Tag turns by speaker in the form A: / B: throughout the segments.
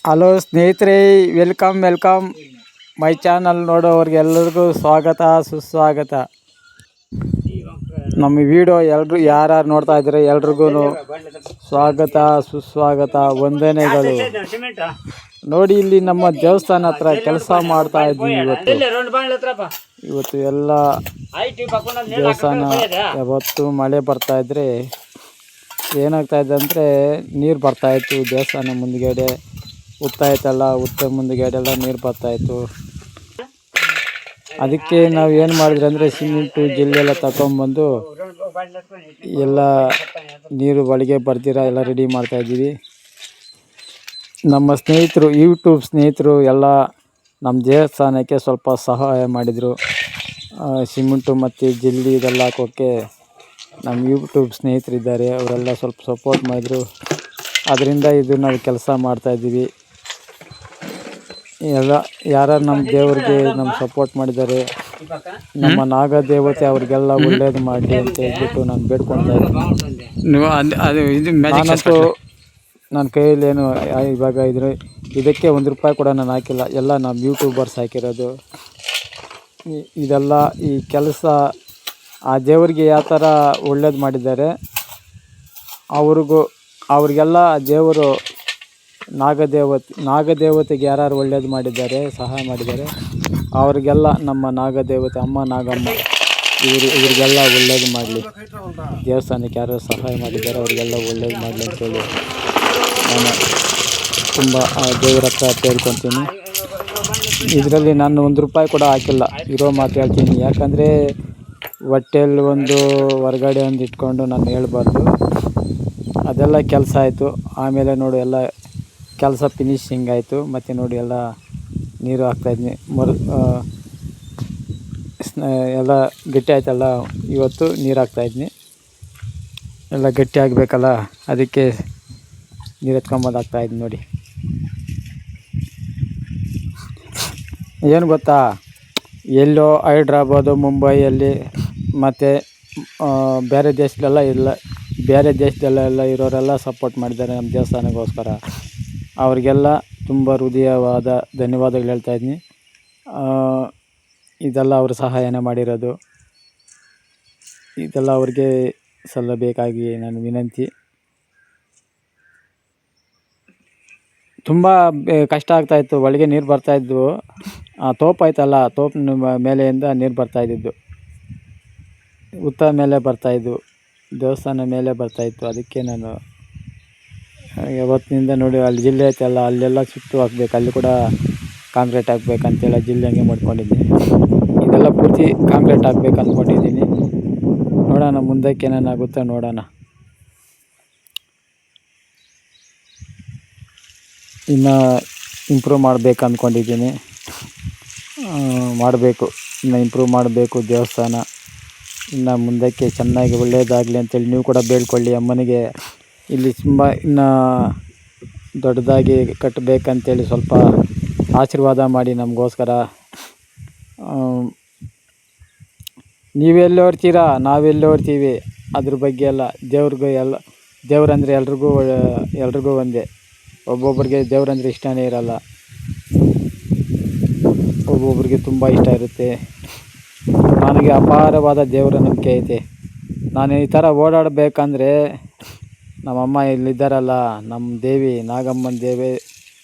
A: Hello ಸ್ನೇಹಿತರೆ, welcome my channel ನೋಡೋವ್ರಿಗೆಲ್ಲರಿಗೂ ಸ್ವಾಗತ ಸುಸ್ವಾಗತ. ನಮ್ಮ ವಿಡಿಯೋ ಯಾರು ನೋಡ್ತಾ ಇದ್ದಾರೆ ಎಲ್ರಿಗೂ ಸ್ವಾಗತ ಸುಸ್ವಾಗತ, ವಂದನೆಗಳು. ನೋಡಿ, ಇಲ್ಲಿ ನಮ್ಮ ದೇವಸ್ಥಾನ ಹತ್ರ ಕೆಲಸ ಮಾಡ್ತಾ ಇದ್ವಿ ಇವತ್ತು ಎಲ್ಲ ದೇವಸ್ಥಾನ. ಯಾವತ್ತು ಮಳೆ ಬರ್ತಾ ಇದ್ರೆ ಏನಾಗ್ತಾ ಇದೆ ಅಂದರೆ ನೀರು ಬರ್ತಾಯಿತ್ತು ದೇವಸ್ಥಾನ ಮುಂದ್ಗಡೆ, ಉತ್ತಾಯ್ತಲ್ಲ, ಮುಂದ್ಗಡೆ ನೀರು ಬರ್ತಾಯಿತ್ತು. ಅದಕ್ಕೆ ನಾವು ಏನು ಮಾಡಿದ್ರಿ ಅಂದರೆ ಸಿಮೆಂಟು ಜಲ್ಲೆಲ್ಲ ತಗೊಂಬಂದು ಎಲ್ಲ ನೀರು ಒಳಗೆ ಬರ್ದಿರ ಎಲ್ಲ ರೆಡಿ ಮಾಡ್ತಾಯಿದ್ದೀವಿ. ನಮ್ಮ ಸ್ನೇಹಿತರು, ಯೂಟ್ಯೂಬ್ ಸ್ನೇಹಿತರು ಎಲ್ಲ ನಮ್ಮ ದೇವಸ್ಥಾನಕ್ಕೆ ಸ್ವಲ್ಪ ಸಹಾಯ ಮಾಡಿದರು. ಸಿಮೆಂಟು ಮತ್ತು ಜಲ್ಲಿ ಇದೆಲ್ಲ ಹಾಕೋಕ್ಕೆ ನಮ್ಮ ಯೂಟ್ಯೂಬ್ ಸ್ನೇಹಿತರಿದ್ದಾರೆ, ಅವರೆಲ್ಲ ಸ್ವಲ್ಪ ಸಪೋರ್ಟ್ ಮಾಡಿದರು. ಅದರಿಂದ ಇದು ನಾವು ಕೆಲಸ ಮಾಡ್ತಾಯಿದ್ದೀವಿ. ಎಲ್ಲ ಯಾರು ನಮ್ಮ ದೇವ್ರಿಗೆ ನಮ್ಮ ಸಪೋರ್ಟ್ ಮಾಡಿದ್ದಾರೆ, ನಮ್ಮ ನಾಗ ದೇವತೆ ಅವ್ರಿಗೆಲ್ಲ ಒಳ್ಳೇದು ಮಾಡಲಿ ಅಂತ ಹೇಳ್ಬಿಟ್ಟು ನಾನು ಬೇಡ್ಕೊಳ್ತಾ ಇದ್ದೀನಿ. ನಾನಂತೂ ನನ್ನ ಕೈಯಲ್ಲೇನು ಇವಾಗ ಇದಕ್ಕೆ ₹1 ಕೂಡ ನಾನು ಹಾಕಿಲ್ಲ, ಎಲ್ಲ ನಮ್ಮ ಯೂಟ್ಯೂಬರ್ಸ್ ಹಾಕಿರೋದು. ಇದೆಲ್ಲ ಈ ಕೆಲಸ ಆ ದೇವರಿಗೆ ಯಾವ ಥರ ಒಳ್ಳೇದು ಮಾಡಿದ್ದಾರೆ ಅವ್ರಿಗೆಲ್ಲ ದೇವರು ನಾಗದೇವತೆಗೆ ಯಾರು ಒಳ್ಳೇದು ಮಾಡಿದ್ದಾರೆ, ಸಹಾಯ ಮಾಡಿದ್ದಾರೆ, ಅವ್ರಿಗೆಲ್ಲ ನಮ್ಮ ನಾಗದೇವತೆ ಅಮ್ಮ ನಾಗಮ್ಮ ಇವ್ರಿಗೆಲ್ಲ ಒಳ್ಳೇದು ಮಾಡಲಿ. ದೇವಸ್ಥಾನಕ್ಕೆ ಯಾರು ಸಹಾಯ ಮಾಡಿದ್ದಾರೆ ಅವ್ರಿಗೆಲ್ಲ ಒಳ್ಳೇದು ಮಾಡಲಿ ಅಂತೇಳಿ ನಾನು ತುಂಬ ದೇವರ ಹತ್ರ ಕೇಳ್ಕೊತೀನಿ. ಇದರಲ್ಲಿ ನಾನು ₹1 ಕೂಡ ಹಾಕಿಲ್ಲ, ಇರೋ ಮಾತು ಹೇಳ್ತೀನಿ. ಯಾಕಂದರೆ ಹೊಟ್ಟೆಯಲ್ಲಿ ಹೊರಗಡೆ ಇಟ್ಕೊಂಡು ನಾನು ಹೇಳ್ಬಾರ್ದು. ಅದೆಲ್ಲ ಕೆಲಸ ಆಯಿತು. ಆಮೇಲೆ ನೋಡಿ ಎಲ್ಲ ಕೆಲಸ ಫಿನಿಶಿಂಗ್ ಆಯಿತು. ಮತ್ತು ನೋಡಿ ಎಲ್ಲ ನೀರು ಹಾಕ್ತಾಯಿದ್ನಿ, ಎಲ್ಲ ಗಟ್ಟಿ ಆಯ್ತಲ್ಲ, ಇವತ್ತು ನೀರು ಹಾಕ್ತಾಯಿದ್ನಿ. ಎಲ್ಲ ಗಟ್ಟಿ ಆಗಬೇಕಲ್ಲ, ಅದಕ್ಕೆ ನೀರು ಎತ್ಕೊಂಬಂದು ಹಾಕ್ತಾಯಿದ್ನಿ. ನೋಡಿ ಏನು ಗೊತ್ತಾ, ಎಲ್ಲೋ ಹೈದ್ರಾಬಾದು, ಮುಂಬೈಯಲ್ಲಿ ಮತ್ತು ಬೇರೆ ದೇಶದಲ್ಲೆಲ್ಲ ಇರೋರೆಲ್ಲ ಸಪೋರ್ಟ್ ಮಾಡಿದ್ದಾರೆ ನಮ್ಮ ದೇವಸ್ಥಾನಕ್ಕೋಸ್ಕರ. ಅವರಿಗೆಲ್ಲ ತುಂಬ ಹೃದಯವಾದ ಧನ್ಯವಾದಗಳು ಹೇಳ್ತಾಯಿದ್ದೀನಿ. ಇದೆಲ್ಲ ಅವರು ಸಹಾಯನೇ ಮಾಡಿರೋದು, ಇದೆಲ್ಲ ಅವ್ರಿಗೆ ಸಲ್ಲಬೇಕಾಗಿ ನಾನು ವಿನಂತಿ. ತುಂಬ ಕಷ್ಟ ಆಗ್ತಾಯಿತ್ತು, ಒಳಗೆ ನೀರು ಬರ್ತಾಯಿದ್ವು. ತೋಪು ಆಯ್ತಲ್ಲ, ತೋಪಿನ ಮೇಲೆಯಿಂದ ನೀರು ಬರ್ತಾಯಿದ್ದು, ಮೇಲೆ ಬರ್ತಾಯಿದ್ವು, ದೇವಸ್ಥಾನ ಮೇಲೆ ಬರ್ತಾಯಿತ್ತು. ಅದಕ್ಕೆ ನಾನು ಯಾವತ್ತಿನಿಂದ ನೋಡಿ ಅಲ್ಲಿ ಜಿಲ್ಲೆ ಐತಲ್ಲ, ಅಲ್ಲೆಲ್ಲ ಸುತ್ತು ಹಾಕ್ಬೇಕು, ಅಲ್ಲಿ ಕೂಡ ಕಾಂಕ್ರೀಟ್ ಹಾಕ್ಬೇಕಂತೇಳಿ ಜಿಲ್ಲೆ ಹಂಗೆ ಮಾಡ್ಕೊಂಡಿದ್ದೀನಿ. ಇದೆಲ್ಲ ಪೂರ್ತಿ ಕಾಂಕ್ರೀಟ್ ಹಾಕ್ಬೇಕು ಅಂದ್ಕೊಂಡಿದ್ದೀನಿ. ನೋಡೋಣ ಮುಂದಕ್ಕೆ ಏನೇನಾಗುತ್ತೋ ನೋಡೋಣ. ಇನ್ನು ಇಂಪ್ರೂವ್ ಮಾಡಬೇಕು ಅಂದ್ಕೊಂಡಿದ್ದೀನಿ, ಇನ್ನು ಇಂಪ್ರೂವ್ ಮಾಡಬೇಕು ದೇವಸ್ಥಾನ. ಇನ್ನು ಮುಂದಕ್ಕೆ ಚೆನ್ನಾಗಿ ಒಳ್ಳೆಯದಾಗಲಿ ಅಂತೇಳಿ ನೀವು ಕೂಡ ಬೇಡ್ಕೊಳ್ಳಿ ಅಮ್ಮನಿಗೆ. ಇಲ್ಲಿ ತುಂಬ ಇನ್ನು ದೊಡ್ಡದಾಗಿ ಕಟ್ಟಬೇಕಂತೇಳಿ ಸ್ವಲ್ಪ ಆಶೀರ್ವಾದ ಮಾಡಿ ನಮಗೋಸ್ಕರ. ನೀವೆಲ್ಲಿ ಹೊರ್ತೀರಾ, ನಾವೆಲ್ಲಿ ಹೊರ್ತೀವಿ, ಅದ್ರ ಬಗ್ಗೆ ಎಲ್ಲ ದೇವ್ರಂದರೆ ಎಲ್ರಿಗೂ ಒಂದೇ. ಒಬ್ಬೊಬ್ಬರಿಗೆ ದೇವ್ರಂದರೆ ಇಷ್ಟನೇ ಇರಲ್ಲ, ಒಬ್ಬೊಬ್ಬರಿಗೆ ತುಂಬ ಇಷ್ಟ ಇರುತ್ತೆ. ನನಗೆ ಅಪಾರವಾದ ದೇವರ ನಂಬಿಕೆ ಐತೆ. ನಾನು ಈ ಥರ ಓಡಾಡಬೇಕಂದ್ರೆ ನಮ್ಮಮ್ಮ ಇಲ್ಲಿದ್ದಾರಲ್ಲ, ನಮ್ಮ ದೇವಿ ನಾಗಮ್ಮನ ದೇವಿ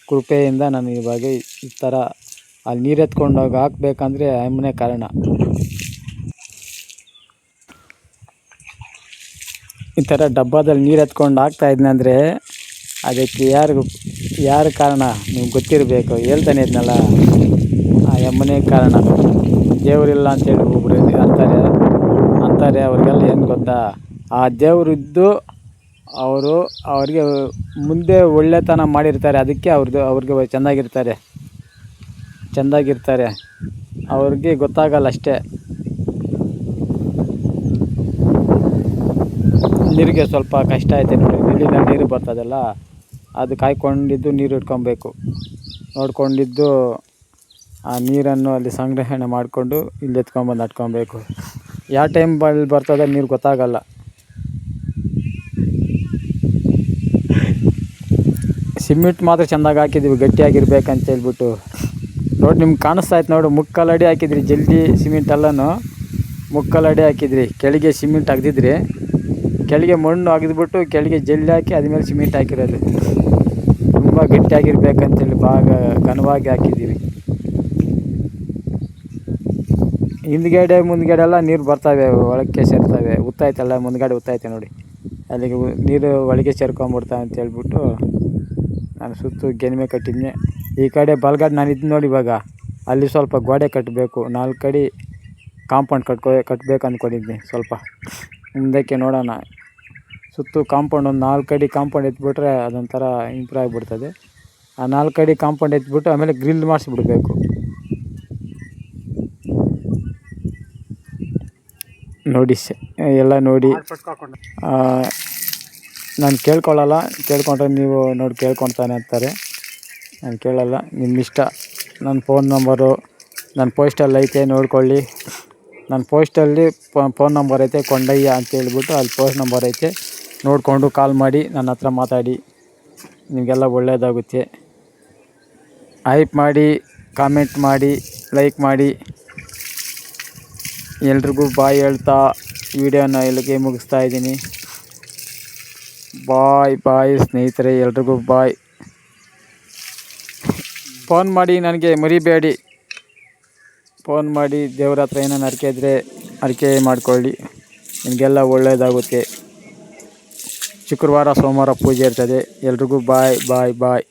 A: ಕೃಪೆಯಿಂದ ನಾನು ಇವಾಗ ಈ ಥರ ಅಲ್ಲಿ ನೀರು ಎತ್ಕೊಂಡೋಗಿ ಹಾಕ್ಬೇಕಂದ್ರೆ ಅಮ್ಮನೇ ಕಾರಣ. ಈ ಥರ ಡಬ್ಬದಲ್ಲಿ ನೀರು ಎತ್ಕೊಂಡು ಹಾಕ್ತಾಯಿದ್ನಿ ಅಂದರೆ ಅದಕ್ಕೆ ಯಾರು ಕಾರಣ ನೀವು ಗೊತ್ತಿರಬೇಕು. ಹೇಳ್ತಾನೆ ಇದ್ನಲ್ಲ, ಆ ಅಮ್ಮನೇ ಕಾರಣ. ದೇವರಿಲ್ಲ ಅಂತೇಳಿ ಒಬ್ಬರು ಅಂತಾರೆ. ಅವ್ರಿಗೆಲ್ಲ ಏನು ಗೊತ್ತಾ, ಆ ದೇವರಿದ್ದು ಅವ್ರಿಗೆ ಮುಂದೆ ಒಳ್ಳೆತನ ಮಾಡಿರ್ತಾರೆ, ಅದಕ್ಕೆ ಅವ್ರಿಗೆ ಚೆಂದಾಗಿರ್ತಾರೆ. ಅವ್ರಿಗೆ ಗೊತ್ತಾಗಲ್ಲ ಅಷ್ಟೇ. ನೀರಿಗೆ ಸ್ವಲ್ಪ ಕಷ್ಟ ಐತೆ ನೋಡಿ, ಇಲ್ಲಿಂದ ನೀರು ಬರ್ತದಲ್ಲ, ಅದು ಕಾಯ್ಕೊಂಡಿದ್ದು ನೀರು ಇಟ್ಕೊಬೇಕು, ನೋಡ್ಕೊಂಡಿದ್ದು ಆ ನೀರನ್ನು ಅಲ್ಲಿ ಸಂಗ್ರಹಣೆ ಮಾಡಿಕೊಂಡು ಇಲ್ಲಿ ಎತ್ಕೊಂಬಂದು ಹಟ್ಕೊಬೇಕು. ಯಾವ ಟೈಮ್ ಬರ್ತದೆ ನೀರು ಗೊತ್ತಾಗಲ್ಲ. ಸಿಮೆಂಟ್ ಮಾತ್ರ ಚೆಂದಾಗಿ ಹಾಕಿದ್ದೀವಿ, ಗಟ್ಟಿಯಾಗಿರ್ಬೇಕಂತ ಹೇಳ್ಬಿಟ್ಟು. ನೋಡಿ ನಿಮ್ಗೆ ಕಾಣಿಸ್ತಾ ಇತ್ತು ನೋಡಿ, ಮುಕ್ಕಾಲು ಅಡಿ ಹಾಕಿದ್ರಿ ಜಲ್ದಿ ಸಿಮೆಂಟ್ ಎಲ್ಲನೂ ಮುಕ್ಕಾಲು ಅಡಿ ಹಾಕಿದ್ರಿ. ಕೆಳಗೆ ಸಿಮೆಂಟ್ ಹಾಕಿದ್ರಿ, ಕೆಳಗೆ ಮಣ್ಣು ಅಗೆದ್ಬಿಟ್ಟು ಕೆಳಗೆ ಜಲ್ಲಿ ಹಾಕಿ ಅದ್ಮೇಲೆ ಸಿಮೆಂಟ್ ಹಾಕಿರೋದು. ತುಂಬ ಗಟ್ಟಿಯಾಗಿರ್ಬೇಕಂತೇಳಿ ಭಾಗ ಘನವಾಗಿ ಹಾಕಿದ್ದೀವಿ. ಹಿಂದ್ಗಡೆ ಮುಂದ್ಗಡೆ ಎಲ್ಲ ನೀರು ಬರ್ತವೆ, ಒಳಕ್ಕೆ ಸೇರ್ತವೆ. ಉತ್ತಾಯ್ತಲ್ಲ, ಮುಂದ್ಗಡೆ ಉತ್ತೈತೆ ನೋಡಿ, ಅಲ್ಲಿಗೆ ನೀರು ಒಳಗೆ ಸೇರ್ಕೊಂಬಿಡ್ತಾವೆ ಅಂತ ಹೇಳ್ಬಿಟ್ಟು ನಾನು ಸುತ್ತು ಗೆನ್ಮೆ ಕಟ್ಟಿದ್ನಿ. ಈ ಕಡೆ ಬಲಗಡೆ ನಾನು ಇದ್ದು ನೋಡಿ, ಇವಾಗ ಅಲ್ಲಿ ಸ್ವಲ್ಪ ಗೋಡೆ ಕಟ್ಟಬೇಕು, 4 ಅಡಿ ಕಾಂಪೌಂಡ್ ಕಟ್ಟಬೇಕು ಅಂದ್ಕೊಂಡಿದ್ನಿ. ಸ್ವಲ್ಪ ಮುಂದಕ್ಕೆ ನೋಡೋಣ. ಸುತ್ತು ಕಾಂಪೌಂಡ್ ಒಂದು 4 ಅಡಿ ಕಾಂಪೌಂಡ್ ಎತ್ಬಿಟ್ರೆ ಅದೊಂಥರ ಇಂಪ್ರೂವ್ ಆಗಿಬಿಡ್ತದೆ. ಆ 4 ಅಡಿ ಕಾಂಪೌಂಡ್ ಎತ್ಬಿಟ್ಟು ಆಮೇಲೆ ಗ್ರಿಲ್ ಮಾಡಿಸ್ಬಿಡ್ಬೇಕು. ನೋಡಿ ಎಲ್ಲ ನೋಡಿ, ನಾನು ಕೇಳ್ಕೊಳ್ಳಲ್ಲ, ಕೇಳ್ಕೊಂಡ್ರೆ ನೀವು ನೋಡಿ ಕೇಳ್ಕೊತಾನೆ ಅಂತಾರೆ. ನಾನು ಕೇಳಲ್ಲ, ನಿಮ್ಮ ಇಷ್ಟ. ನನ್ನ ಫೋನ್ ನಂಬರು ನನ್ನ ಪೋಸ್ಟಲ್ಲಿ ಐತೆ, ನೋಡ್ಕೊಳ್ಳಿ. ನನ್ನ ಪೋಸ್ಟಲ್ಲಿ ಫೋನ್ ನಂಬರ್ ಐತೆ, ಕೊಂಡಯ್ಯ ಅಂತ ಹೇಳ್ಬಿಟ್ಟು ಅಲ್ಲಿ ಪೋಸ್ಟ್ ನಂಬರ್ ಐತೆ, ನೋಡಿಕೊಂಡು ಕಾಲ್ ಮಾಡಿ ನನ್ನ ಹತ್ರ ಮಾತಾಡಿ. ನಿಮಗೆಲ್ಲ ಒಳ್ಳೆಯದಾಗುತ್ತೆ. ಹೈಪ್ ಮಾಡಿ, ಕಾಮೆಂಟ್ ಮಾಡಿ, ಲೈಕ್ ಮಾಡಿ. ಎಲ್ರಿಗೂ ಬಾಯ್ ಹೇಳ್ತಾ ವಿಡಿಯೋನ ಇಲ್ಲಿಗೆ ಮುಗಿಸ್ತಾ ಇದ್ದೀನಿ. ಬಾಯ್ ಸ್ನೇಹಿತರೆ, ಎಲ್ರಿಗೂ ಬಾಯ್. ಫೋನ್ ಮಾಡಿ ನನಗೆ ಮರಿಬೇಡಿ. ಫೋನ್ ಮಾಡಿ ದೇವ್ರ ಹತ್ರ ಏನೇನು ಹರಕೆ ಇದ್ದರೆ ಹರಕೆ ಮಾಡಿಕೊಳ್ಳಿ, ನಿಮಗೆಲ್ಲ ಒಳ್ಳೆಯದಾಗುತ್ತೆ. ಶುಕ್ರವಾರ ಸೋಮವಾರ ಪೂಜೆ ಇರ್ತದೆ. ಎಲ್ರಿಗೂ ಬಾಯ್.